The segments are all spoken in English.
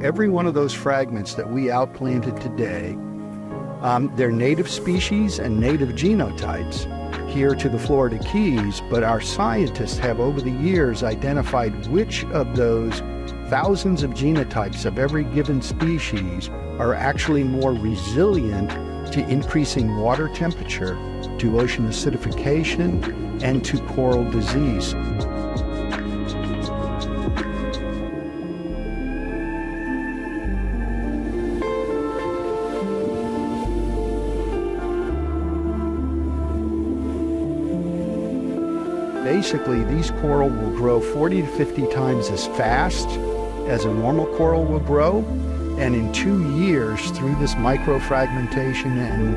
Every one of those fragments that we outplanted today, they're native species and native genotypes here to the Florida Keys, but our scientists have over the years identified which of those thousands of genotypes of every given species are actually more resilient to increasing water temperature, to ocean acidification, and to coral disease. Basically, these coral will grow 40 to 50 times as fast as a normal coral will grow, and in 2 years, through this microfragmentation and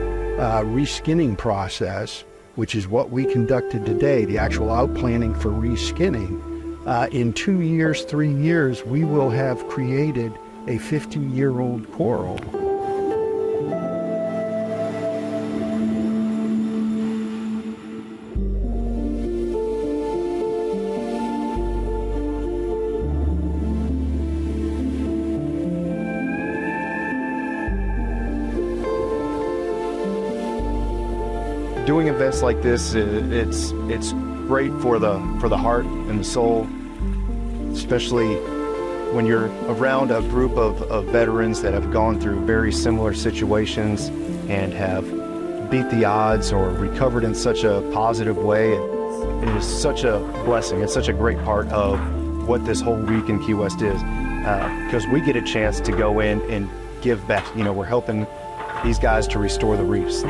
reskinning process, which is what we conducted today, the actual outplanting for reskinning, in 2 years, 3 years, we will have created a 50-year-old coral. Doing events like this, it's great for the heart and the soul, especially when you're around a group of veterans that have gone through very similar situations and have beat the odds or recovered in such a positive way. It is such a blessing. It's such a great part of what this whole week in Key West is, because we get a chance to go in and give back. You know, we're helping these guys to restore the reefs.